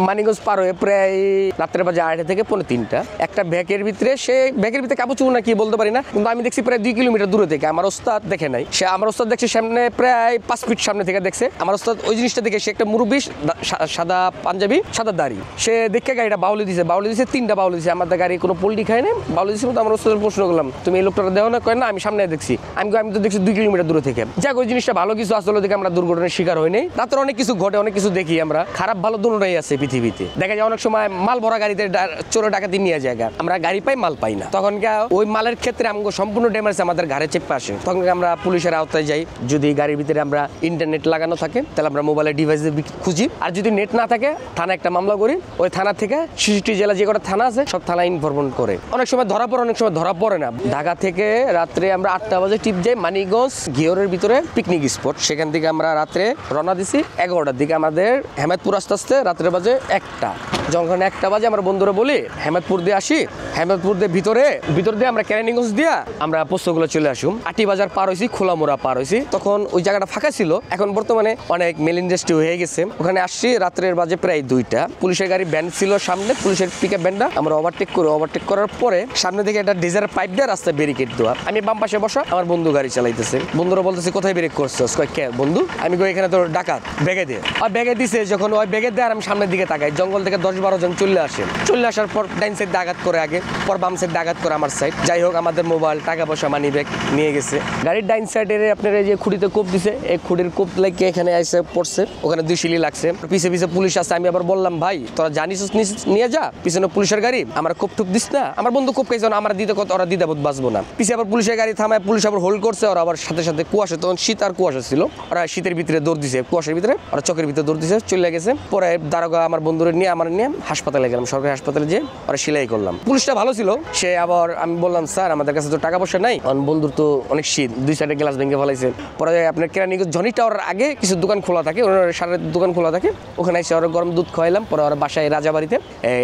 মানিকগঞ্জ পার হয়ে প্রায় রাত্রে বাজে 2:30 থেকে 2:45 একটা ব্যাগের ভিতরে সে ব্যাগের ভিতরে কাবুচু না কি বলতে পারি না, কিন্তু আমি দেখছি প্রায় 2 কিলোমিটার দূরে থেকে। আমার ওস্তাদ দেখে নাই, সে আমার ওস্তাদ দেখছে সামনে প্রায় 5 ফিট সামনে থেকে দেখছে। আমার ওস্তাদ ওই জিনিসটা দেখে, সে একটা মুরব্বি, সাদা পাঞ্জাবি, সাদা দাড়ি, সে দেখে গাড়িটা বাউলি দিছে 3টা বাউলি দিছে। আমাদের গাড়ি কোনো পোল্টি খায় না, বাউলি দিছে। আমার ওস্তাদের প্রশ্ন করলাম, তুমি এই লোকটা দেও না? কয় না, আমি সামনে দেখছি। আমি তো দেখছি 2 কিলোমিটার দূরে থেকে। যাক, ওই জিনিসটা ভালো কিছু আসলে দেখে আমরা দুর্ঘটনার শিকার হই নাই। রাতের অনেক কিছু ঘটে, অনেক কিছু দেখি আমরা, খারাপ ভালো দুটোটাই আছে পৃথিবীতে। দেখা যায় অনেক সময় মাল ভরা গাড়িতে চোর ডাকাতি নিয়ে যায়, আমরা গাড়ি পাই মাল পাই না, তখন ওই মালের ক্ষেত্রে আমাকে সম্পূর্ণ ড্যামেজ আমাদের ঘাড়ে চেপে আসে। তখন আমরা পুলিশের আওতায় যাই। যদি গাড়ির ভিতরে আমরা ইন্টারনেট লাগানো থাকে তাহলে আমরা মোবাইলের ডিভাইস খুঁজি, আর যদি নেট না থাকে থানা একটা মামলা করি। ওই থানা থেকে 66টি জেলা যে কটা থানা আছে সব থানা ইনফরমেশন করে। অনেক সময় ধরা পড়ে, অনেক সময় ধরা পড়ে না। ঢাকা থেকে রাত্রে আমরা 8টা বাজে টিপ যাই মানিকগঞ্জ ঘিওরের ভিতরে পিকনিক স্পট। সেখান থেকে আমরা রাত্রে রওনা দিছি 11টার দিকে। আমাদের হেমায়তপুর আস্তে আস্তে রাত্রে বাজে 1টা। যখন 1টা বাজে আমরা বন্ধুরা বলি হেমায়তপুর দিয়ে আসি, হেমায়তপুর দিয়ে ভিতর দিয়ে আমরা কেরানীগঞ্জ দিয়া আমরা পোস্তগুলো চলে আসুম। আটি বাজার পার হয়েছি, খোলামোড়া পার হয়েছি, তখন ওই জায়গাটা ফাঁকা ছিল। এখন বর্তমানে অনেক মেল ইন্ডাস্ট্রি হয়ে গেছে। ওখানে আসছি রাত্রের বাজে প্রায় 2টা। পুলিশের গাড়ি ভ্যান ছিল সামনে, পুলিশের পিকআপ ভ্যানটা আমরা ওভারটেক করার পরে সামনে থেকে একটা ডিজার পাইপ দিয়ে রাস্তায় ব্যারিকেড দেওয়া। আমি বাম পাশে বসা, আমার বন্ধু গাড়ি চালাইতেছে। বন্ধুরা বলতেছে কোথায় ব্রেক করছিস? কয় কে বন্ধু? আমি কই এখানে তোর ডাকাত, ব্যাগে দিয়ে। আর ব্যাগে দিছে যখন ওই ব্যাগে দিয়ে, আর আমি সামনের দিকে তাকাই, জঙ্গল থেকে 10-12 জন চলে আসার পর ডাইন সাইড আঘাত করে, আগে পর বাম সাইড আঘাত করে আমার সাইড। যাই হোক, আমাদের মোবাইল, টাকা পয়সা, মানি ব্যাগ নিয়ে গেছে। গাড়ির ডাইন সাইডের আপনার এই যে খুঁড়িতে কোপ দিছে, এই খুঁড়ির কোপ লাগিয়ে এখানে এসে পড়ছে, ওখানে 2 শিলি লাগছে। পিছে পুলিশ আছে। আমি আবার বললাম, ভাই তোরা জানিস নিয়ে যা, পিছনে পুলিশের গাড়ি, আমার কোপ টুপ দিস না। আমার বন্ধু কোপ খাইছে, আমার দিতে কত, ওরা দিতে বাঁচবো না। পিছে আবার পুলিশের গাড়ি থামায়, পুলিশ আবার হোল্ড করছে। ওরা আবার সাথে কুয়াশা, তখন শীত আর কুয়াশা ছিল, ওরা শীতের ভিতরে দৌড় দিছে, কুয়াশার ভিতরে ওরা চকের ভিতরে দৌড় দিছে, চলে গেছে। পরে দারোগা আমার বন্ধুরে নিয়ে হাসপাতালে গেলাম, সরকারি হাসপাতালে যে ওরা সেলাই করলাম। পুলিশটা ভালো ছিল। সে আবার, আমি বললাম স্যার আমাদের কাছে তো টাকা পয়সা নাই, বন্ধুর তো অনেক শীত, 2 সাইডে গ্লাস ভেঙে ফেলাইছে। পরে আপনার কেরানীগঞ্জ জনি টাওয়ার আগে কিছু দোকান খোলা থাকে, সারের দোকান খোলা থাকে, ওখানে এসে ওরা গরম দুধ খাওয়াইলাম। পরে ওরা বাসায় রাজাবাড়িতে,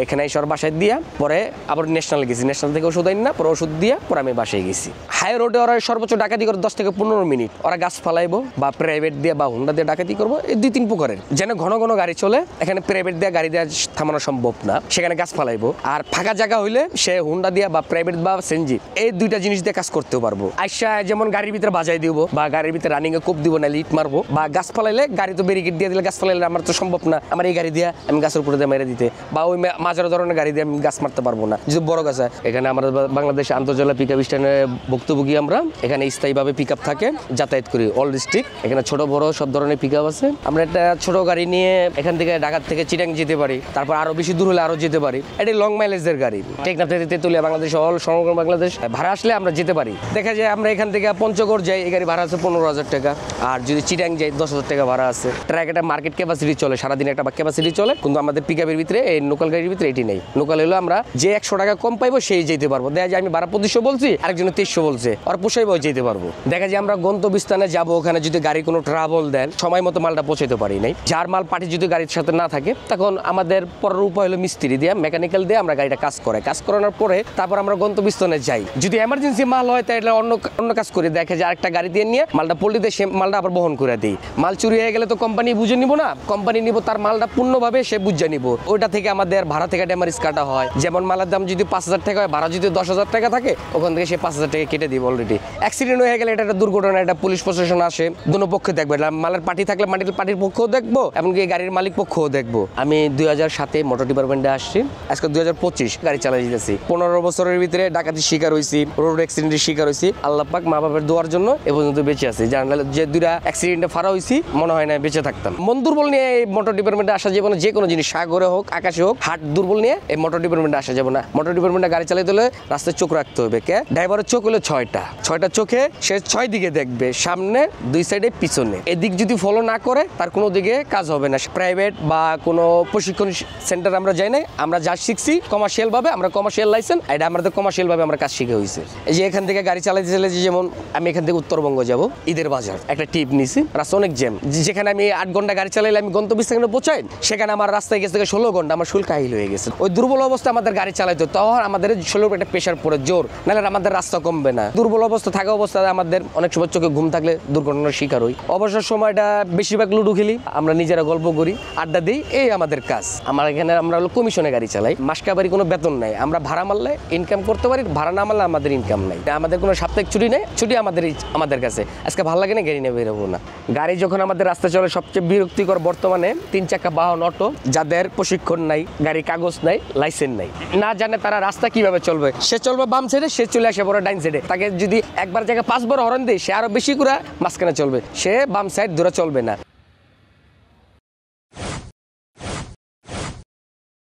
এখানে এসে ওরা বাসায় দিয়া, পরে আবার ন্যাশনাল গেছি, ন্যাশনাল থেকে ওষুধ আইন না, পরে ওষুধ দিয়া পরে আমি বাসায় গেছি। হাই রোডে ওরা সর্বোচ্চ ডাকাতি করে 10 থেকে 15 মিনিট। ওরা গাছ ফালাইবো বা প্রাইভেট দিয়ে বা হুন্ডা দিয়ে ডাকাতি করবো, এই 2-3 প্রকারের। যেন ঘন ঘন গাড়ি চলে, এখানে প্রাইভেট দিয়ে গাড়ি দেওয়া থামানো সম্ভব না, সেখানে গাছ ফালাইবো। আর ফাঁকা জায়গা হইলে সে হুন্ডা দিয়া বা প্রাইভেট বা সেনজি, এই 2টা জিনিস দিয়ে কাজ করতে পারবো। আইসা যেমন গাড়ির ভিতরে বাজাই দিব, বা গাড়ির ভিতরে রানিং এ কোপ দিব, না ইট মারবো, বা গাছ ফালাইলে গাড়ি তো ব্যারিকেড দিয়ে দিলে, গাছ ফালাইলে আমার তো সম্ভব না আমার এই গাড়ি দিয়ে আমি গাছের উপরে দিয়ে মেরে দিতে, বা ওই মাঝারো ধরনের গাড়ি দিয়ে আমি গাছ মারতে পারবো না, যদি বড় গাছ হয়। এখানে আমাদের বাংলাদেশ আন্তর্জাতিক পিকআপ স্ট্যান্ডে ভুক্তভোগী আমরা। এখানে স্থায়ীভাবে পিকআপ থাকে, যাতায়াত করি অল ডিস্ট্রিক্ট। এখানে ছোট বড় সব ধরনের পিকআপ আছে। আমরা একটা ছোট গাড়ি নিয়ে এখান থেকে ঢাকা থেকে চিটাং যেতে পারি, তারপর আরো বেশি দূর হলে আরো যেতে পারি। এটি লং মাইলেজের গাড়ি। টেকনাফ থেকে তেতুলিয়া, বাংলাদেশ অল সমগ্র বাংলাদেশ ভাড়া আসলে আমরা যেতে পারি। দেখা যায় আমরা এখান থেকে পঞ্চগড় যাই, এই গাড়ি ভাড়া আছে 15,000 টাকা। আর যদি চিটাং যাই 10,000 টাকা ভাড়া আছে। ট্রাক একটা মার্কেট ক্যাপাসিটি চলে, সারাদিন একটা ক্যাপাসিটি চলে, কিন্তু আমাদের পিকআপের ভিতরে এই লোকাল গাড়ির ভিতরে এটি নেই। লোকাল হলো আমরা যে 100 টাকা কম পাইবো সেই যেতে পারবো। দেখা যায় আমি 1200 বলছি, আরেকজন 2300 বলছে, আর পোষাইবো যেতে পারবো। দেখা যায় আমরা গন্তব্যস্থানে যাবো, ওখানে যদি গাড়ি কোনো ট্রাভেল দেন, সময় মতো মালটা পৌঁছাতে পারি নাই। যার মাল পার্টি যদি গাড়ির সাথে না থাকে, তখন আমাদের পরের উপায় হলো মিস্ত্রি দিয়ে, মেকানিক্যাল দিয়ে আমরা গাড়িটা কাজ করানোর পরে তারপর আমরা গন্তব্যস্থানে যাই। যদি এমার্জেন্সি মাল হয় তাহলে অন্য কাজ করি। দেখে যে আরেকটা গাড়ি দিয়ে নিয়ে মালটা পল্লিতে সে মালটা আবার বহন করে দিই। মাল চুরি হয়ে গেলে তো কোম্পানি বুঝে নিব না, কোম্পানি নিব তার মালটা পূর্ণভাবে সে বুঝে নিব। ওইটা থেকে আমাদের ভাড়া থেকে ড্যামারেজ কাটা হয়। যেমন মালের দাম যদি 5,000 টাকা হয়, ভাড়া যদি 10,000 টাকা থাকে, ওখান থেকে সে 5,000 টাকা কেটে দিব অলরেডি। অ্যাক্সিডেন্ট হয়ে গেলে এটা একটা দুর্ঘটনা, এটা পুলিশ প্রশাসন আসে, দুনো পক্ষে দেখবে। মালের পার্টি থাকলে পার্টির পক্ষও দেখবো, এমনকি গাড়ির মালিক পক্ষও দেখবো। আমি 2007-এ মোটর ডিপার্টমেন্টে আসছি, আজকে 2025 গাড়ি চালাই যেতেছি। 15 বছরের ভিতরে ডাকাতির শিকার হয়েছি, রোড অ্যাক্সিডেন্টের শিকার হয়েছি। আল্লাহ পাক মা বাবার দোয়ার জন্য এ পর্যন্ত বেঁচে আছি। জানালে যে 2টা অ্যাক্সিডেন্টে ফারা হয়েছি, মনে হয় না বেঁচে থাকতাম। মন দুর্বল নিয়ে এই মোটর ডিপার্টমেন্টে আসা যাবে না। যে কোনো জিনিস, সাগরে হোক আকাশে হোক, হাট দুর্বল নিয়ে এই মোটর ডিপার্টমেন্টে আসা যাবে না। মোটর ডিপার্টমেন্টে গাড়ি চালাতে হলে রাস্তায় চোখ রাখতে হবে। কে ড্রাইভারের চোখ হলো 6টা চোখে সে 6 দিকে দেখবে, সামনে 2 সাইডে পিছনে। এদিক যদি ফলো না করে তার কোনো দিকে কাজ হবে না। প্রাইভেট বা কোনো প্রশিক্ষণ সেন্টার আমরা যাই নাই, আমরা যা শিখছি কমার্শিয়াল ভাবে, আমরা কমার্শিয়াল লাইসেন্স, এটা আমাদের কমার্শিয়াল ভাবে আমরা কাজ শিখে হয়েছে। এই যে এখান থেকে গাড়ি চালাতে যেমন আমি এখান থেকে উত্তরবঙ্গ যাব, ঈদের বাজার একটা টিপ নিছি, রাস্তা অনেক জ্যাম। যেখানে আমি 8 ঘন্টা গাড়ি চালাইলে আমি গন্তব্যস্থানে পৌঁছাই, সেখানে আমার রাস্তায় গেছে 16 ঘন্টা, আমার শুল্ক কাহিল হয়ে গেছে। ওই দুর্বল অবস্থা আমাদের গাড়ি চালাইতে, তখন আমাদের শরীরের একটা প্রেশার পড়ে জোর, নাহলে আমাদের রাস্তা কমবে না। দুর্বল অবস্থা থাকা অবস্থায় আমাদের অনেক সময় চোখে ঘুম থাকলে দুর্ঘটনার শিকার হই। অবসর সময়টা বেশিরভাগ লুডো খেলি, আমরা নিজেরা গল্প করি, আড্ডা দিই, এই আমাদের কাজ। আমার এখানে আমরা হলো কমিশনে গাড়ি চালাই, মাসকাবারি কোনো বেতন নাই। আমরা ভাড়া মারলে ইনকাম করতে পারি, ভাড়া না মারলে আমাদের ইনকাম নাই। আমাদের কোনো সাপ্তাহিক ছুটি নেই, ছুটি আমাদের কাছে। আজকে ভালো লাগে না গাড়ি নিয়ে বেরোবো না। গাড়ি যখন আমাদের রাস্তায় চলে সবচেয়ে বিরক্তিকর বর্তমানে 3 চাকা বাহন অটো, যাদের প্রশিক্ষণ নাই, গাড়ি কাগজ নাই, লাইসেন্স নাই, না জানে তারা রাস্তা কিভাবে চলবে। সে চলবে বাম সাইডে, সে চলে আসে বড় ডাইন সাইডে। তাকে যদি একবার জায়গায় 5 বার হরন দেয়, সে আরো বেশি করে মাঝখানে চলবে, সে বাম সাইড ধরে চলবে না।